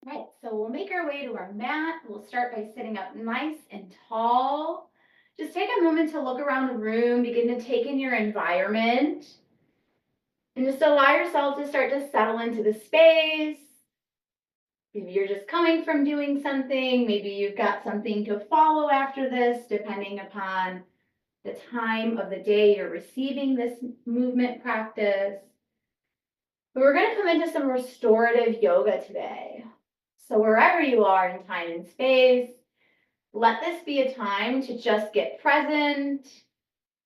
Right, so we'll make our way to our mat. We'll start by sitting up nice and tall. Just take a moment to look around the room, begin to take in your environment, and just allow yourself to start to settle into the space. Maybe you're just coming from doing something, maybe you've got something to follow after this, depending upon the time of the day you're receiving this movement practice. But we're going to come into some restorative yoga today. So, wherever you are in time and space, let this be a time to just get present,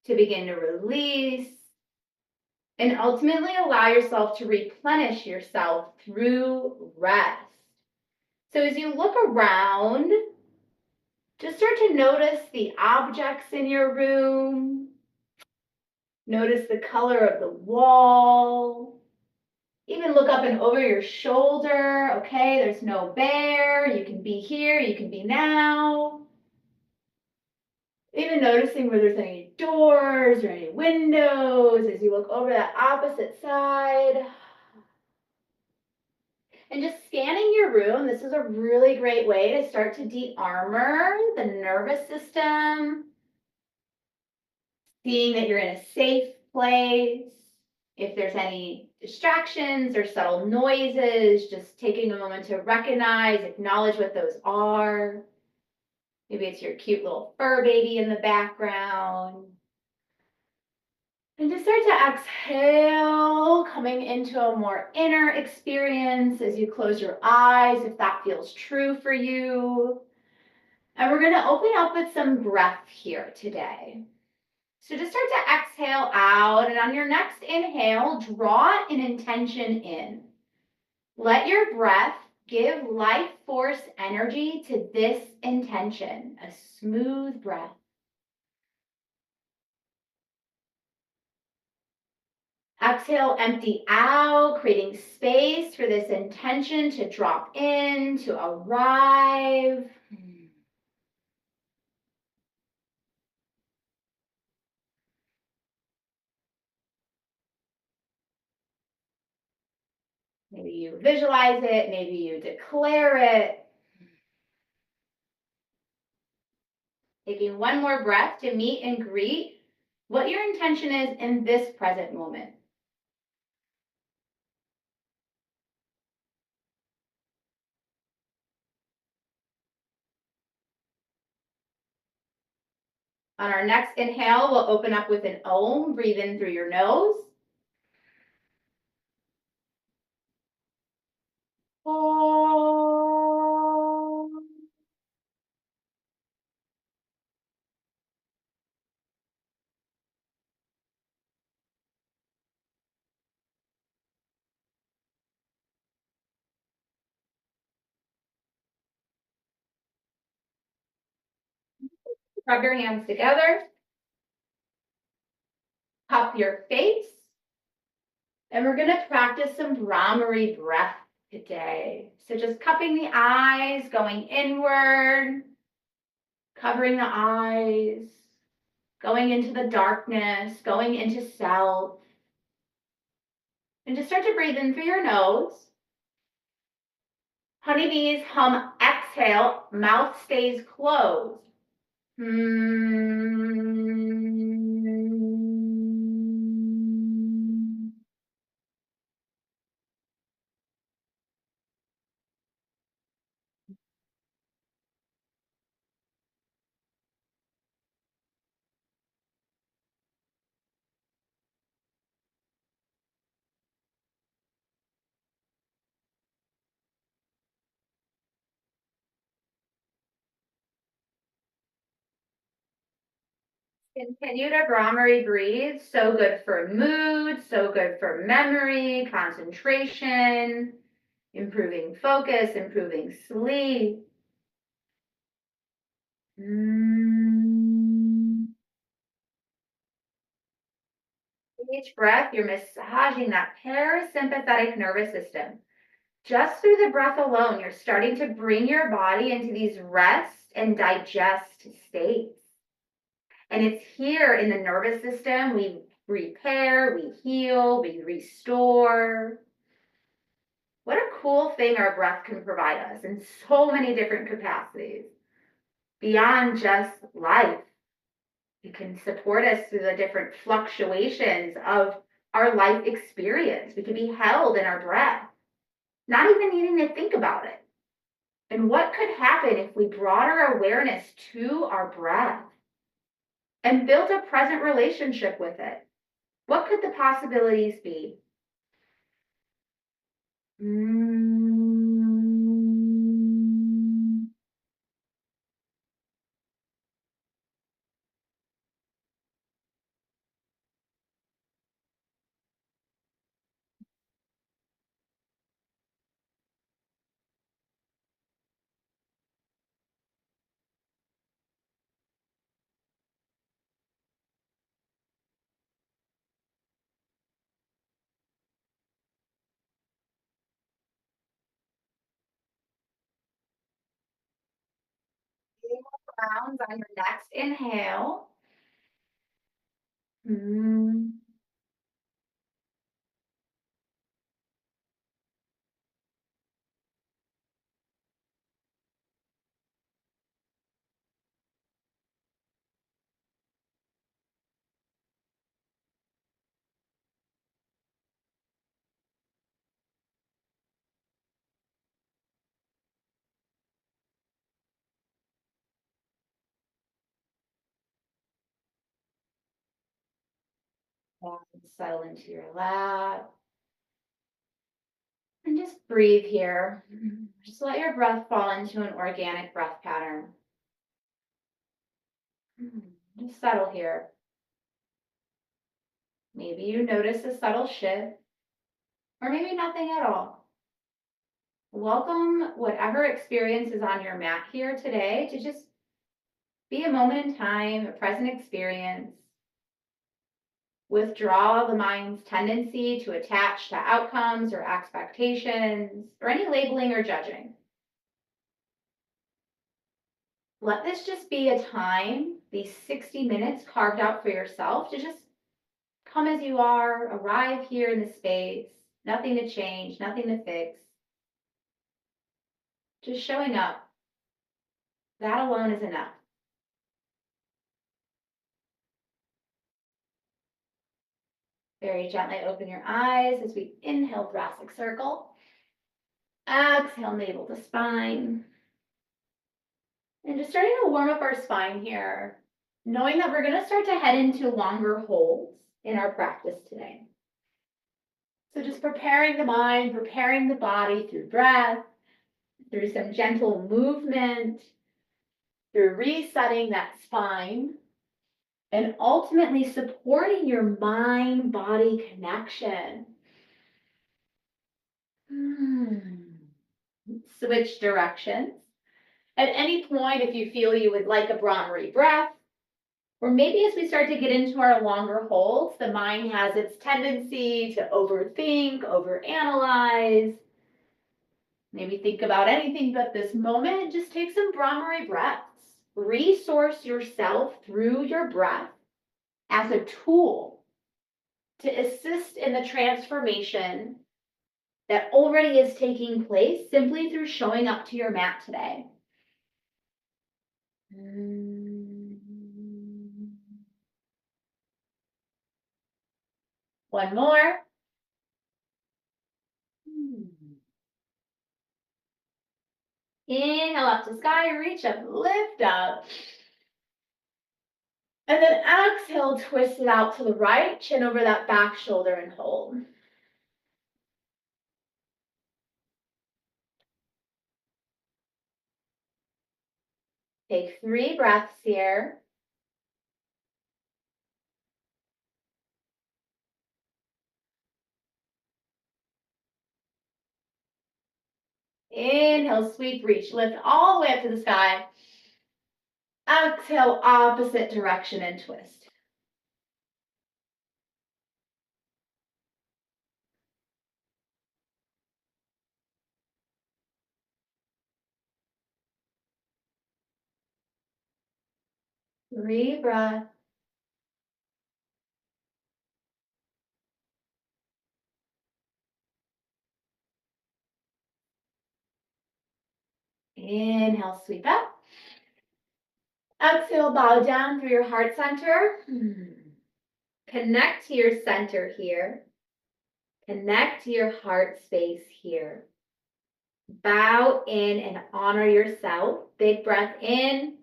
to begin to release, and ultimately allow yourself to replenish yourself through rest. So, as you look around, just start to notice the objects in your room. Notice the color of the wall. Even look up and over your shoulder. Okay, there's no bear. You can be here, you can be now. Even noticing where there's any doors or any windows as you look over that opposite side. And just scanning your room. This is a really great way to start to de-armor the nervous system, seeing that you're in a safe place. If there's any distractions or subtle noises, just taking a moment to recognize, acknowledge what those are. Maybe it's your cute little fur baby in the background. And just start to exhale, coming into a more inner experience as you close your eyes, if that feels true for you. And we're going to open up with some breath here today. So just start to exhale out, and on your next inhale, draw an intention in. Let your breath give life force energy to this intention, a smooth breath. Exhale, empty out, creating space for this intention to drop in, to arrive. Maybe you visualize it, maybe you declare it. Taking one more breath to meet and greet what your intention is in this present moment. On our next inhale, we'll open up with an Om. Breathe in through your nose. Om. Rub your hands together. Cup your face. And we're going to practice some Brahmari breath today. So just cupping the eyes, going inward, covering the eyes, going into the darkness, going into self. And just start to breathe in through your nose. Honeybees hum, exhale, mouth stays closed. Continue to Brahmari breathe. So good for mood, so good for memory, concentration, improving focus, improving sleep. Each breath, you're massaging that parasympathetic nervous system. Just through the breath alone, you're starting to bring your body into these rest and digest states. And it's here in the nervous system we repair, we heal, we restore. What a cool thing our breath can provide us in so many different capacities beyond just life. It can support us through the different fluctuations of our life experience. We can be held in our breath, not even needing to think about it. And what could happen if we brought our awareness to our breath and built a present relationship with it? What could the possibilities be? Mm. Rounds on your next inhale. Mm. And settle into your lap. And just breathe here. Just let your breath fall into an organic breath pattern. Just settle here. Maybe you notice a subtle shift, or maybe nothing at all. Welcome whatever experience is on your mat here today to just be a moment in time, a present experience. Withdraw the mind's tendency to attach to outcomes or expectations or any labeling or judging. Let this just be a time, these 60 minutes carved out for yourself to just come as you are, arrive here in the space, nothing to change, nothing to fix. Just showing up. That alone is enough. Very gently open your eyes as we inhale thoracic circle. Exhale navel to spine. And just starting to warm up our spine here, knowing that we're going to start to head into longer holds in our practice today. So just preparing the mind, preparing the body through breath, through some gentle movement, through resetting that spine, and ultimately supporting your mind body connection. Switch directions. At any point, if you feel you would like a Brahmari breath, or maybe as we start to get into our longer holds, the mind has its tendency to overthink, overanalyze, maybe think about anything but this moment. Just take some Brahmari breaths. Resource yourself through your breath as a tool to assist in the transformation that already is taking place simply through showing up to your mat today. One more. Inhale up to sky, reach up, lift up. And then exhale, twist it out to the right, chin over that back shoulder and hold. Take 3 breaths here. Inhale, sweep, reach, lift all the way up to the sky. Exhale, opposite direction and twist. Three breaths. Inhale, sweep up. Exhale, bow down through your heart center. Connect to your center here. Connect to your heart space here. Bow in and honor yourself. Big breath in.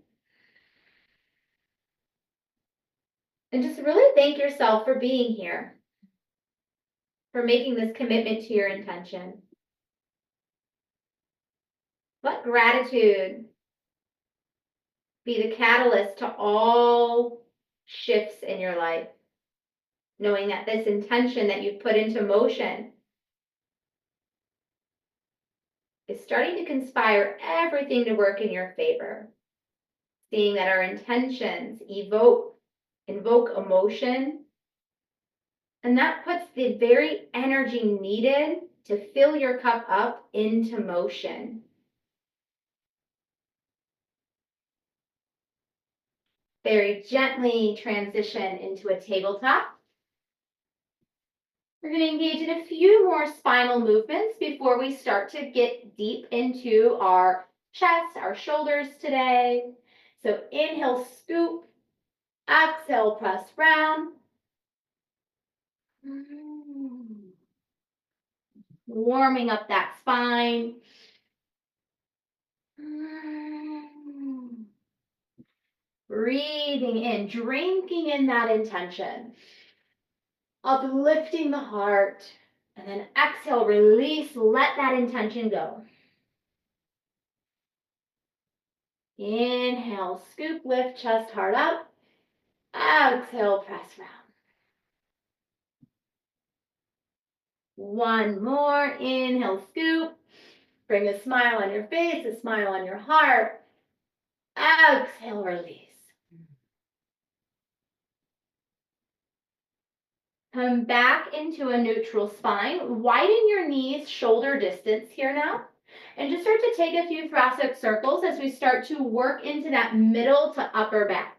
And just really thank yourself for being here, for making this commitment to your intention. Let gratitude be the catalyst to all shifts in your life, knowing that this intention that you've put into motion is starting to conspire everything to work in your favor. Seeing that our intentions invoke emotion, and that puts the very energy needed to fill your cup up into motion. Very gently transition into a tabletop. We're going to engage in a few more spinal movements before we start to get deep into our chest, our shoulders today. So inhale, scoop. Exhale, press round. Warming up that spine. Breathing in, drinking in that intention. Uplifting the heart. And then exhale, release, let that intention go. Inhale, scoop, lift, chest, heart up. Exhale, press round. One more. Inhale, scoop. Bring a smile on your face, a smile on your heart. Exhale, release. Come back into a neutral spine. Widen your knees, shoulder distance here now. And just start to take a few thoracic circles as we start to work into that middle to upper back.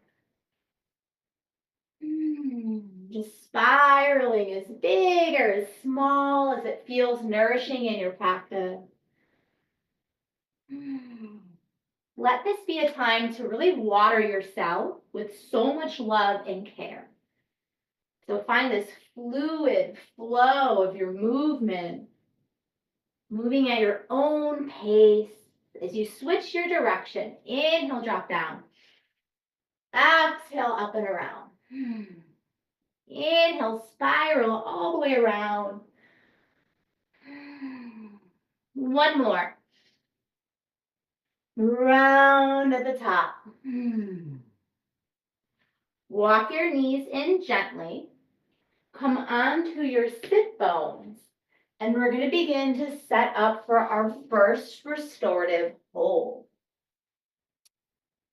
Just spiraling as big or as small as it feels nourishing in your practice. Let this be a time to really water yourself with so much love and care. So find this fluid flow of your movement, moving at your own pace. As you switch your direction, inhale, drop down. Exhale, up and around. Inhale, spiral all the way around. One more. Round at the top. Walk your knees in gently. Come onto your sit bones. And we're going to begin to set up for our first restorative hold.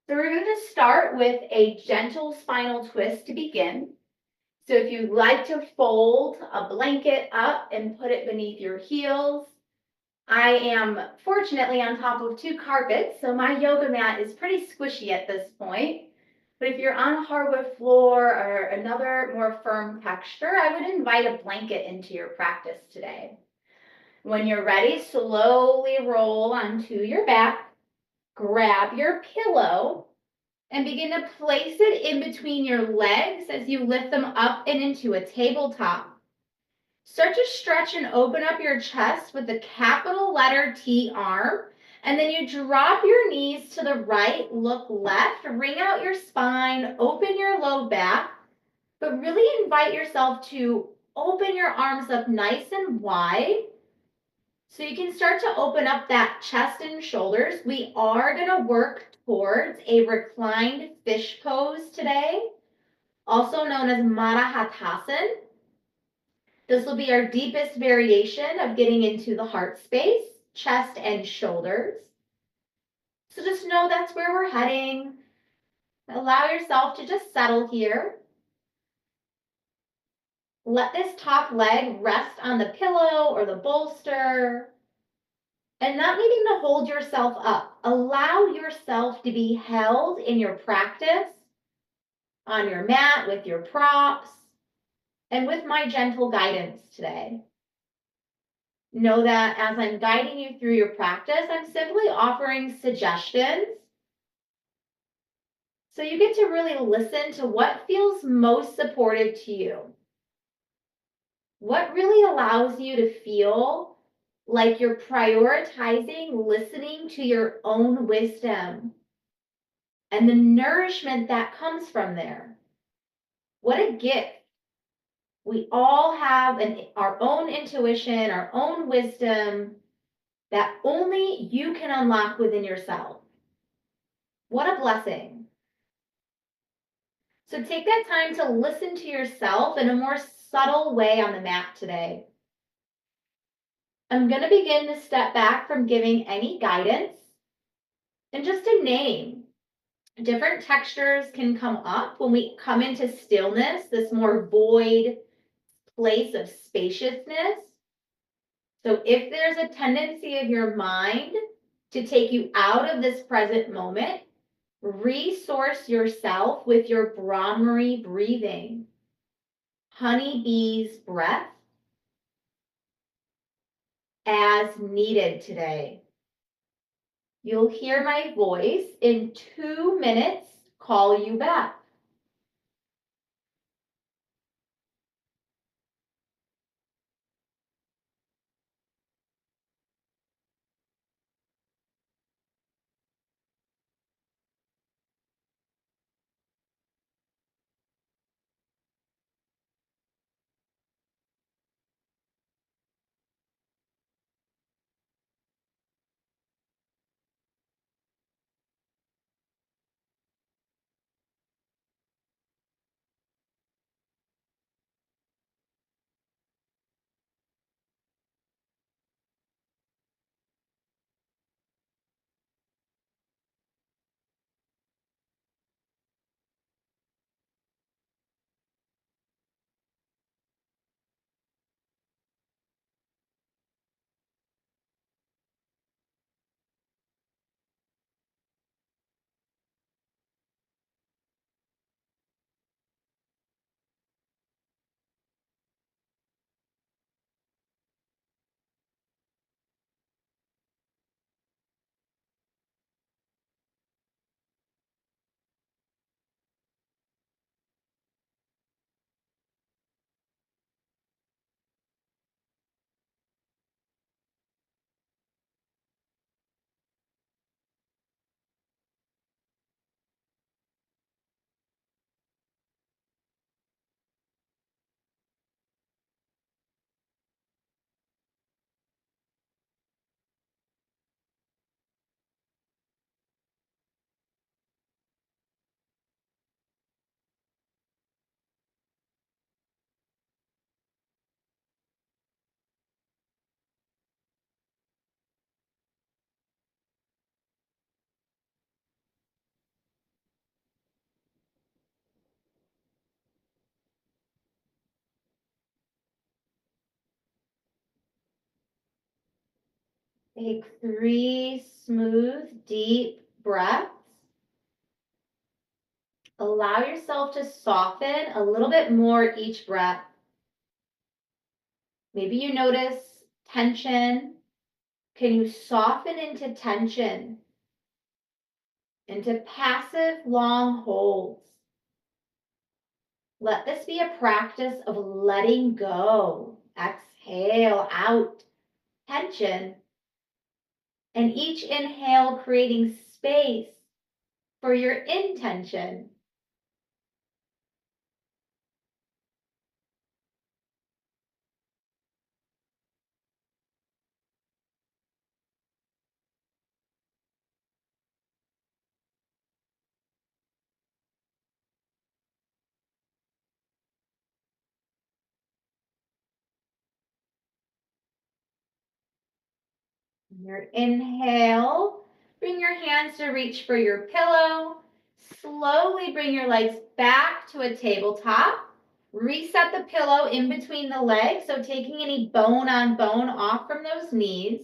So we're going to start with a gentle spinal twist to begin. So if you'd like to fold a blanket up and put it beneath your heels, I am fortunately on top of 2 carpets, so my yoga mat is pretty squishy at this point. But if you're on a hardwood floor or another more firm texture, I would invite a blanket into your practice today. When you're ready, slowly roll onto your back, grab your pillow, and begin to place it in between your legs as you lift them up and into a tabletop. Start to stretch and open up your chest with the capital letter T arm, and then you drop your knees to the right, look left, ring out your spine, open your low back, but really invite yourself to open your arms up nice and wide so you can start to open up that chest and shoulders. We are going to work towards a reclined fish pose today, also known as Madhahatasana. This will be our deepest variation of getting into the heart space, chest and shoulders. So just know that's where we're heading. Allow yourself to just settle here. Let this top leg rest on the pillow or the bolster. And not needing to hold yourself up. Allow yourself to be held in your practice, on your mat, with your props, and with my gentle guidance today. Know that as I'm guiding you through your practice, I'm simply offering suggestions. So you get to really listen to what feels most supportive to you. What really allows you to feel like you're prioritizing listening to your own wisdom and the nourishment that comes from there. What a gift. We all have our own intuition, our own wisdom that only you can unlock within yourself. What a blessing. So take that time to listen to yourself in a more subtle way on the mat today. I'm going to begin to step back from giving any guidance and just a name. Different textures can come up when we come into stillness, this more void place of spaciousness. So if there's a tendency of your mind to take you out of this present moment, resource yourself with your Brahmari breathing, honeybee's breath, as needed today. You'll hear my voice in 2 minutes call you back. Take 3 smooth, deep breaths. Allow yourself to soften a little bit more each breath. Maybe you notice tension. Can you soften into tension, into passive long holds? Let this be a practice of letting go. Exhale out tension. And each inhale creating space for your intention. Your inhale, bring your hands to reach for your pillow. Slowly bring your legs back to a tabletop. Reset the pillow in between the legs, so taking any bone on bone off from those knees.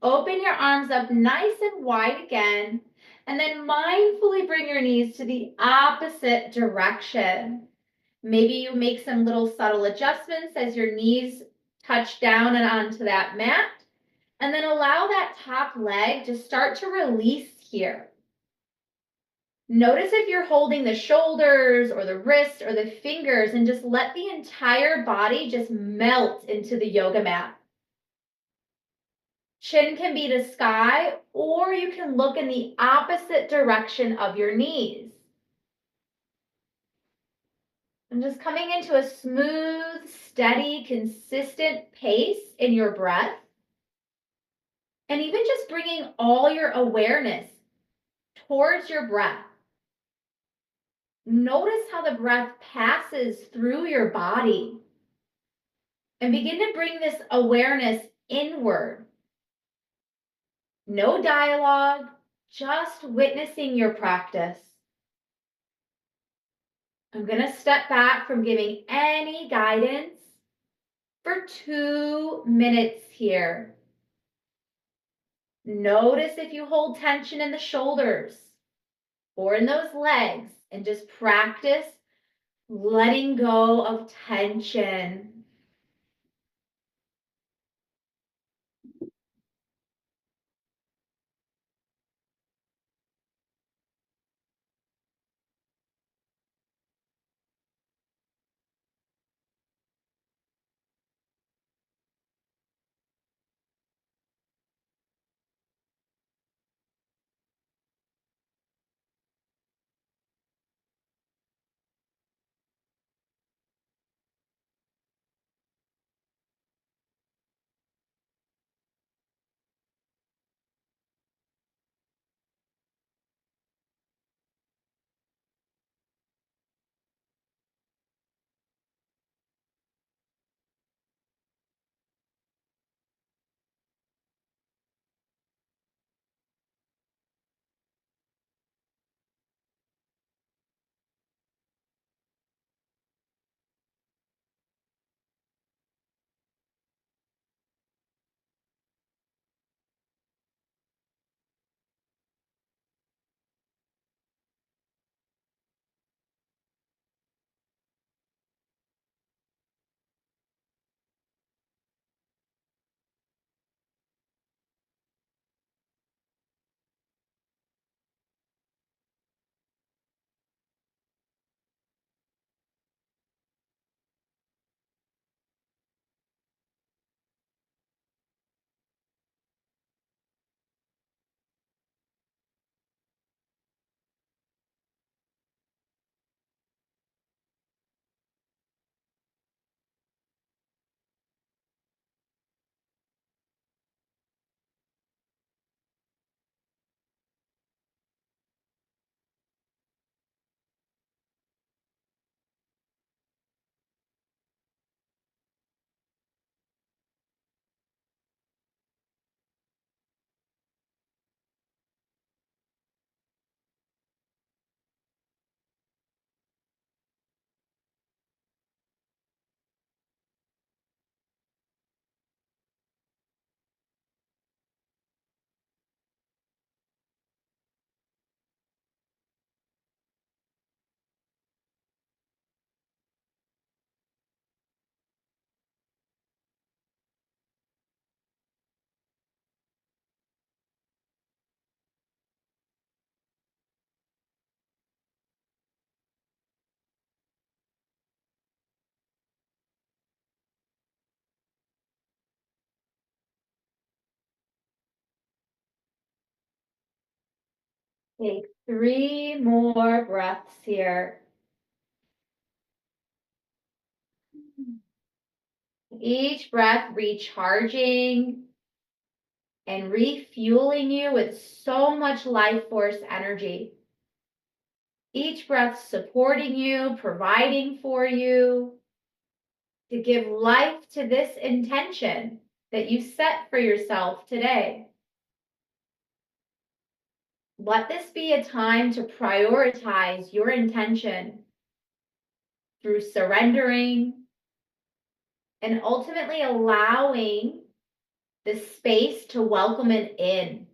Open your arms up nice and wide again, and then mindfully bring your knees to the opposite direction. Maybe you make some little subtle adjustments as your knees touch down and onto that mat. And then allow that top leg to start to release here. Notice if you're holding the shoulders or the wrists or the fingers, and just let the entire body just melt into the yoga mat. Chin can be to sky, or you can look in the opposite direction of your knees. And just coming into a smooth, steady, consistent pace in your breath. And even just bringing all your awareness towards your breath. Notice how the breath passes through your body. And begin to bring this awareness inward. No dialogue, just witnessing your practice. I'm going to step back from giving any guidance for 2 minutes here. Notice if you hold tension in the shoulders or in those legs, and just practice letting go of tension. Take 3 more breaths here. Each breath recharging and refueling you with so much life force energy. Each breath supporting you, providing for you, to give life to this intention that you set for yourself today. Let this be a time to prioritize your intention through surrendering and ultimately allowing the space to welcome it in.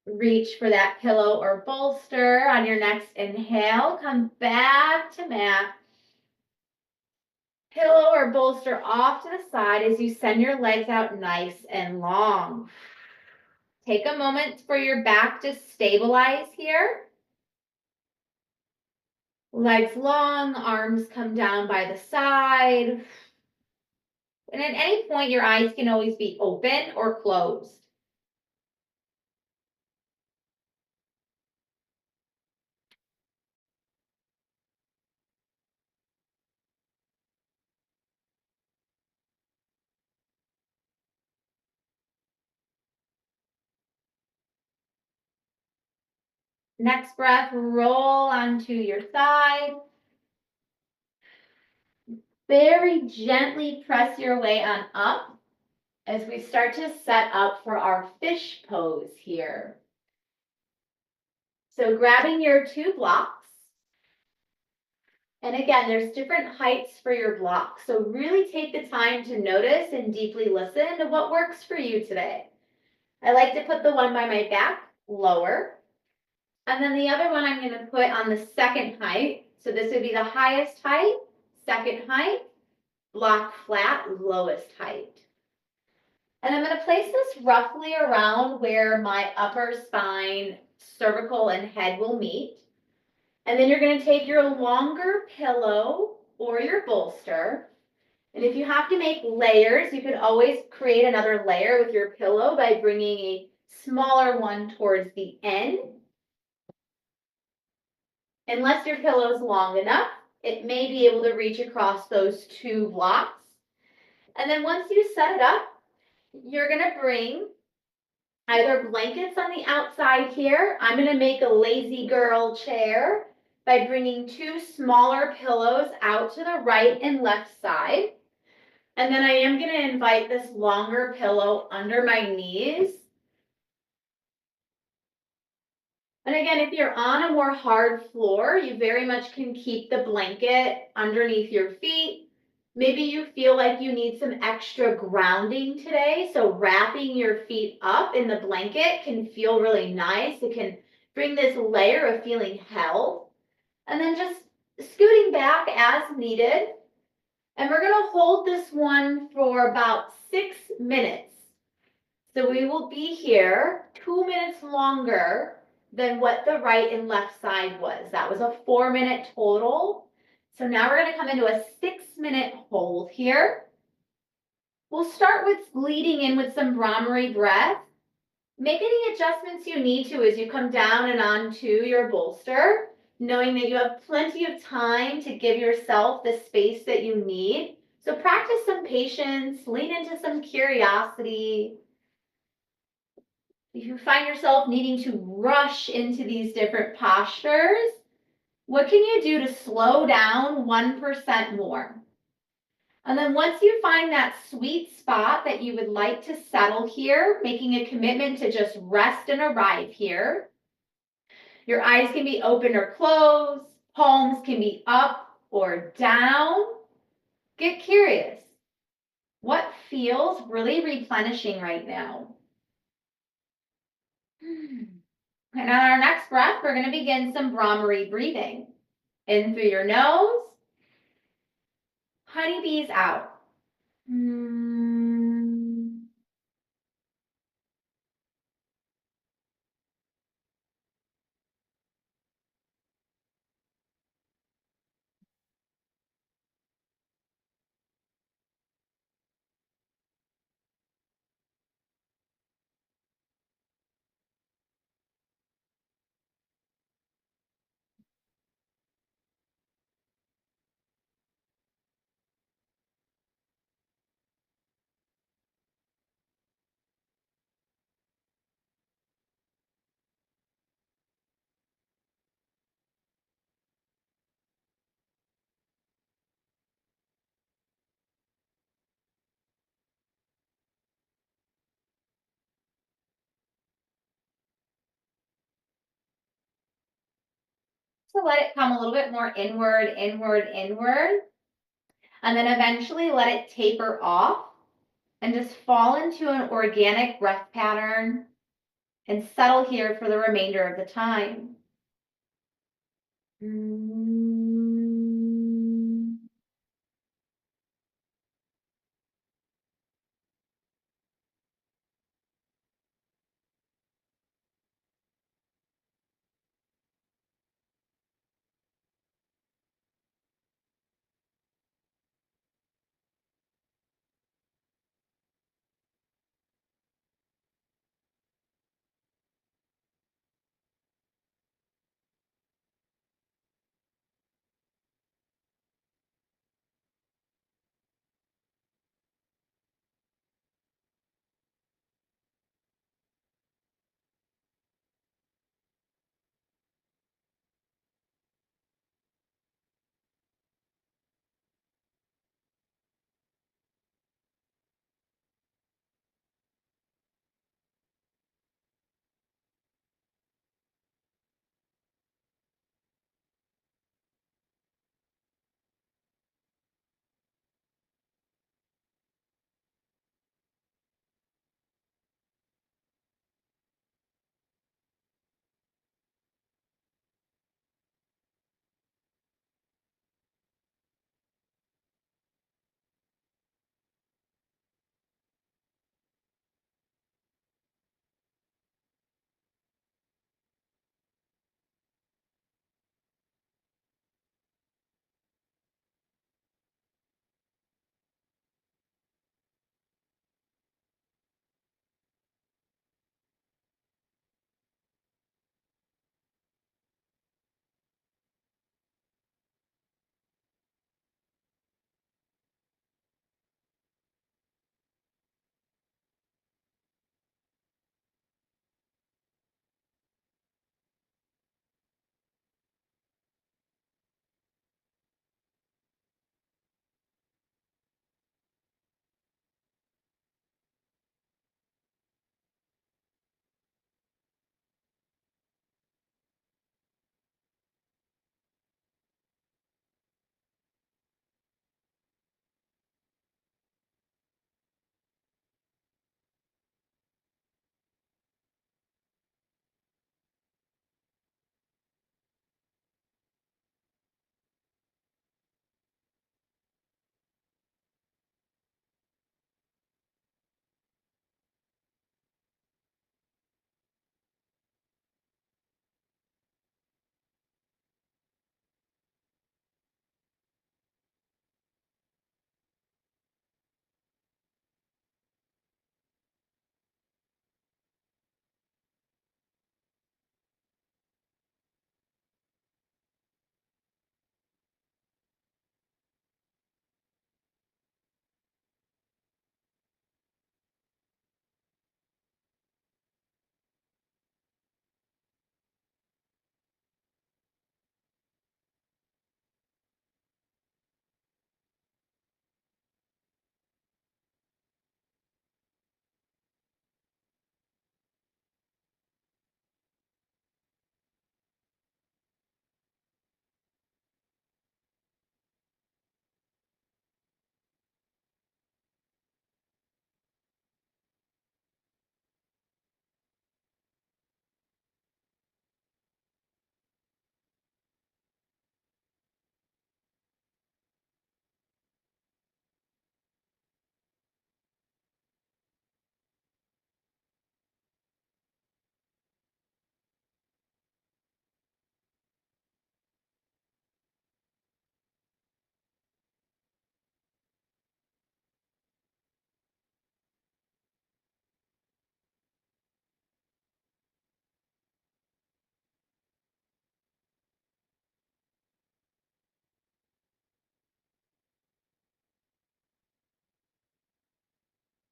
Reach for that pillow or bolster on your next inhale. Come back to mat. Pillow or bolster off to the side as you send your legs out nice and long. Take a moment for your back to stabilize here. Legs long, arms come down by the side. And at any point, your eyes can always be open or closed. Next breath, roll onto your side. Very gently press your way on up as we start to set up for our fish pose here. So grabbing your two blocks. And again, there's different heights for your blocks. So really take the time to notice and deeply listen to what works for you today. I like to put the one by my back lower. And then the other one I'm going to put on the second height. So this would be the highest height, second height, block flat, lowest height. And I'm going to place this roughly around where my upper spine, cervical, and head will meet. And then you're going to take your longer pillow or your bolster. And if you have to make layers, you could always create another layer with your pillow by bringing a smaller one towards the end. Unless your pillow is long enough, it may be able to reach across those two blocks. And then once you set it up, you're going to bring either blankets on the outside here. I'm going to make a lazy girl chair by bringing two smaller pillows out to the right and left side. And then I am going to invite this longer pillow under my knees. And again, if you're on a more hard floor, you very much can keep the blanket underneath your feet. Maybe you feel like you need some extra grounding today. So wrapping your feet up in the blanket can feel really nice. It can bring this layer of feeling held. And then just scooting back as needed. And we're going to hold this one for about 6 minutes. So we will be here 2 minutes longer than what the right and left side was. That was a 4-minute total. So now we're going to come into a 6-minute hold here. We'll start with leading in with some Brahmari breath. Make any adjustments you need to as you come down and onto your bolster, knowing that you have plenty of time to give yourself the space that you need. So practice some patience, lean into some curiosity. If you find yourself needing to rush into these different postures, what can you do to slow down 1% more? And then once you find that sweet spot that you would like to settle here, making a commitment to just rest and arrive here, your eyes can be open or closed, palms can be up or down. Get curious. What feels really replenishing right now? And on our next breath, we're going to begin some Brahmari breathing. In through your nose, honeybees out. So let it come a little bit more inward, inward, inward. And then eventually let it taper off and just fall into an organic breath pattern. and settle here for the remainder of the time. Mm.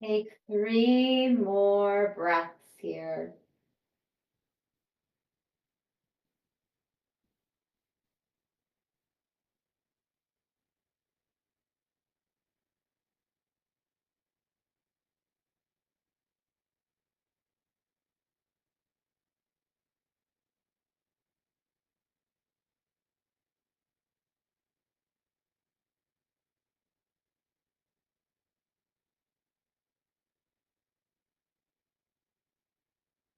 Take 3 more breaths here.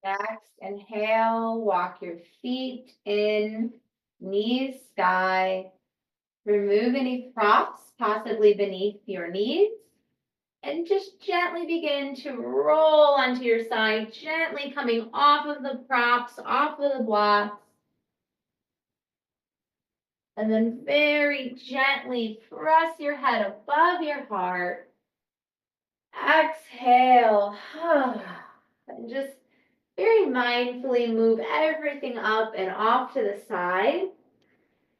Next, inhale, walk your feet in, knees sky. Remove any props possibly beneath your knees. And just gently begin to roll onto your side, gently coming off of the props, off of the blocks. And then very gently press your head above your heart. Exhale. And just very mindfully move everything up and off to the side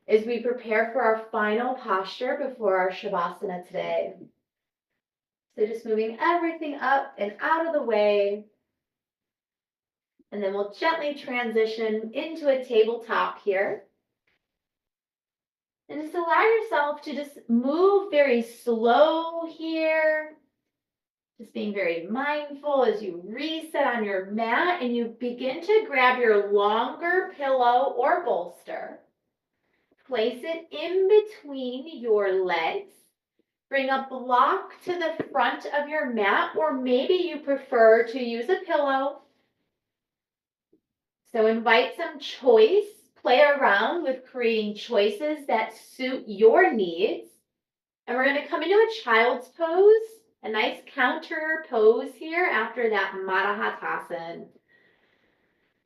as we prepare for our final posture before our Shavasana today. So just moving everything up and out of the way. And then we'll gently transition into a tabletop here. And just allow yourself to just move very slow here. Just being very mindful as you reset on your mat and you begin to grab your longer pillow or bolster. Place it in between your legs. Bring a block to the front of your mat, or maybe you prefer to use a pillow. So invite some choice. Play around with creating choices that suit your needs. And we're going to come into a child's pose, a nice counter pose here after that Madhatasana.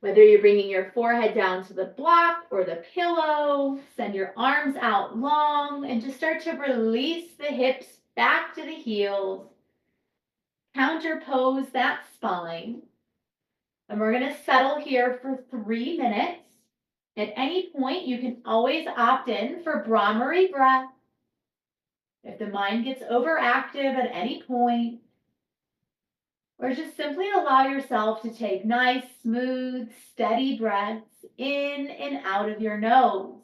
Whether you're bringing your forehead down to the block or the pillow, send your arms out long and just start to release the hips back to the heels. Counter pose that spine. And we're going to settle here for 3 minutes. At any point, you can always opt in for Brahmari breath. If the mind gets overactive at any point, or just simply allow yourself to take nice, smooth, steady breaths in and out of your nose.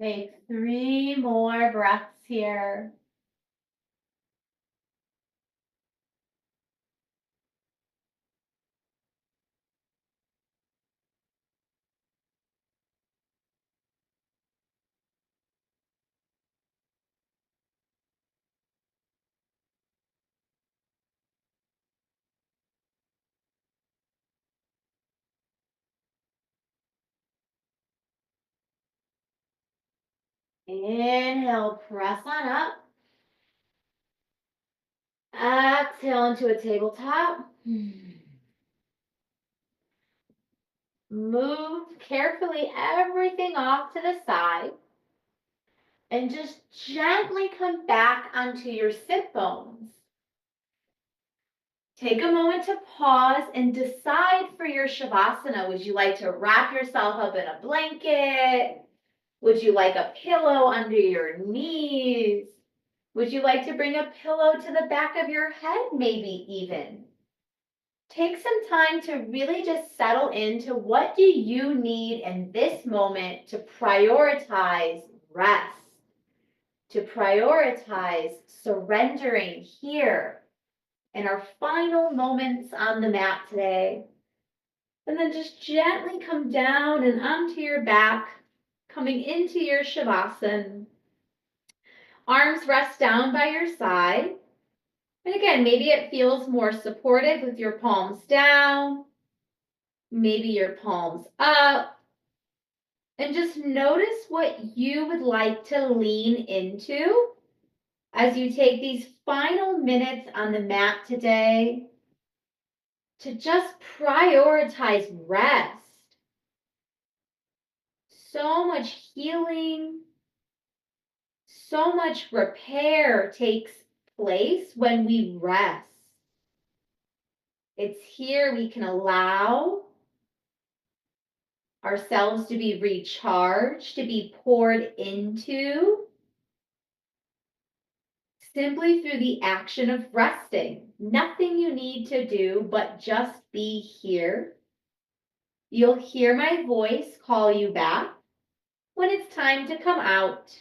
Take 3 more breaths here. Inhale, press on up. Exhale into a tabletop. Move carefully everything off to the side and just gently come back onto your sit bones. Take a moment to pause and decide for your Shavasana. Would you like to wrap yourself up in a blanket? Would you like a pillow under your knees? Would you like to bring a pillow to the back of your head, maybe even? Take some time to really just settle into what do you need in this moment to prioritize rest, to prioritize surrendering here in our final moments on the mat today. And then just gently come down and onto your back, coming into your Shavasana. Arms rest down by your side. And again, maybe it feels more supportive with your palms down, maybe your palms up. And just notice what you would like to lean into as you take these final minutes on the mat today to just prioritize rest. So much healing, so much repair takes place when we rest. It's here we can allow ourselves to be recharged, to be poured into, simply through the action of resting. Nothing you need to do but just be here. You'll hear my voice call you back when it's time to come out.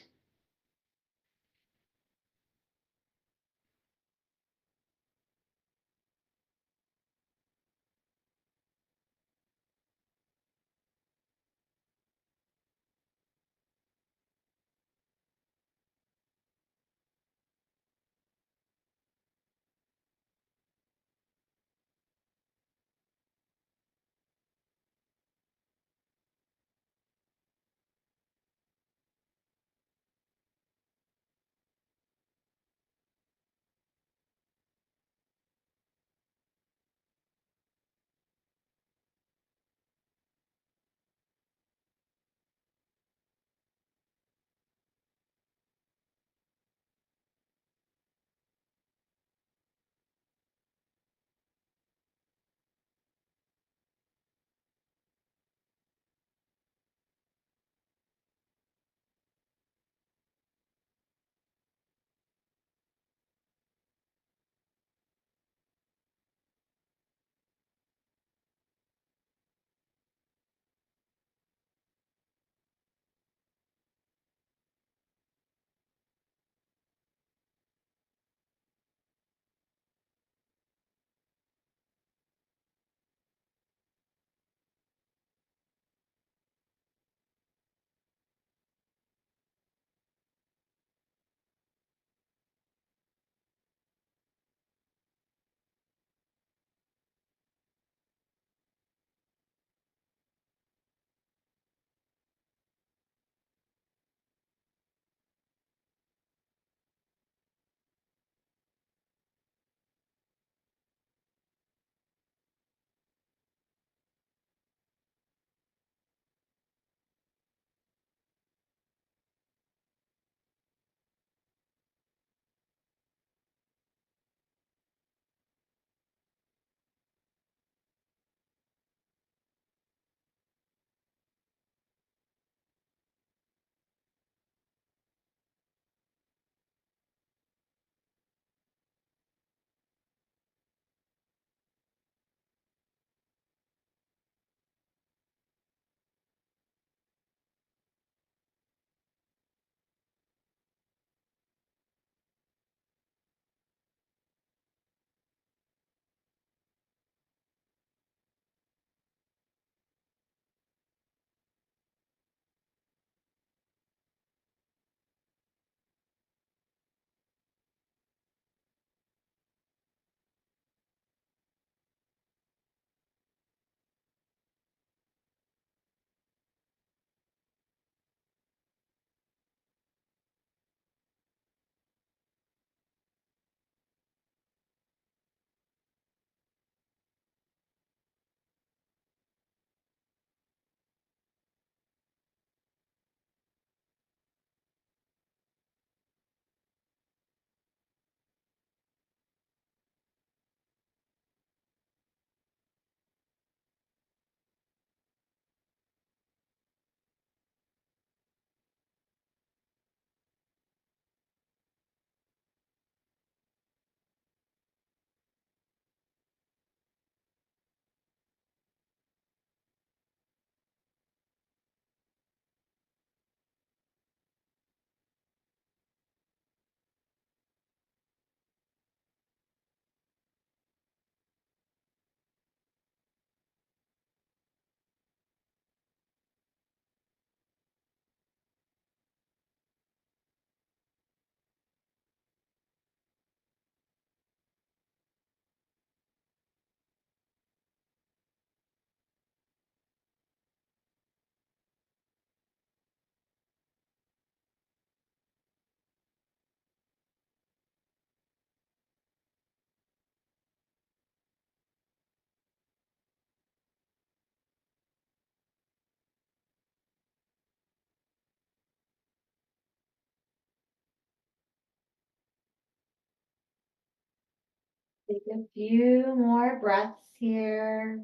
Take a few more breaths here.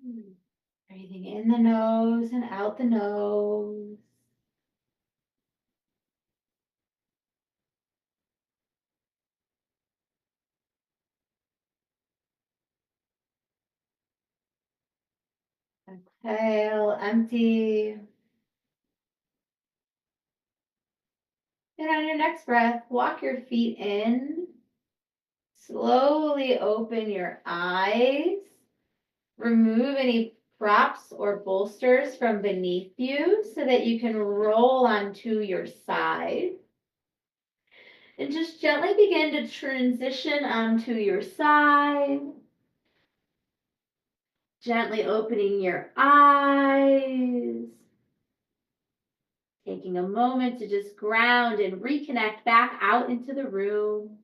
Mm. Breathing in the nose and out the nose. Exhale, empty. And on your next breath, walk your feet in. Slowly open your eyes. Remove any props or bolsters from beneath you so that you can roll onto your side. And just gently begin to transition onto your side. Gently opening your eyes. Taking a moment to just ground and reconnect back out into the room.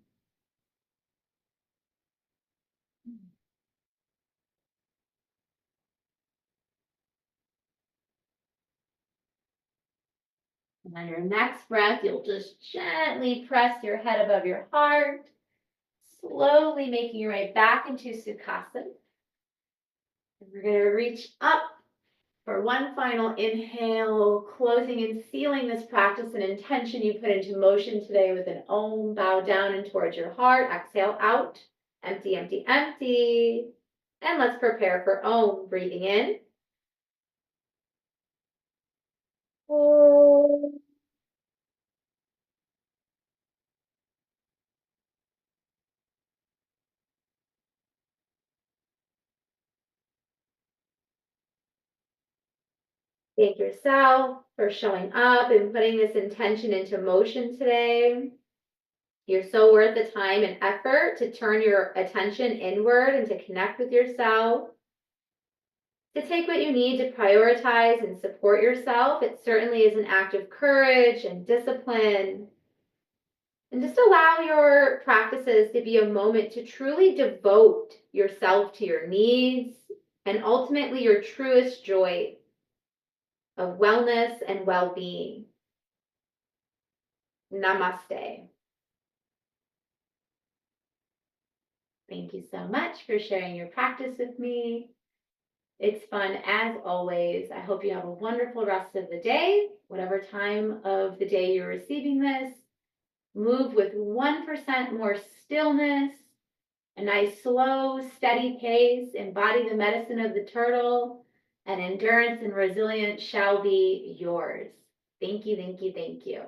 And on your next breath, you'll just gently press your head above your heart, slowly making your way back into Sukhasana. And we're going to reach up for one final inhale, closing and sealing this practice and intention you put into motion today with an Om. Bow down and towards your heart. Exhale out. Empty, empty, empty. And let's prepare for Om. Breathing in. Om. Thank yourself for showing up and putting this intention into motion today. You're so worth the time and effort to turn your attention inward and to connect with yourself, to take what you need to prioritize and support yourself. It certainly is an act of courage and discipline. And just allow your practices to be a moment to truly devote yourself to your needs and ultimately your truest joy of wellness and well being. Namaste. Thank you so much for sharing your practice with me. It's fun as always. I hope you have a wonderful rest of the day, whatever time of the day you're receiving this. Move with 1% more stillness, a nice, slow, steady pace. Embody the medicine of the turtle, and endurance and resilience shall be yours. Thank you, thank you, thank you.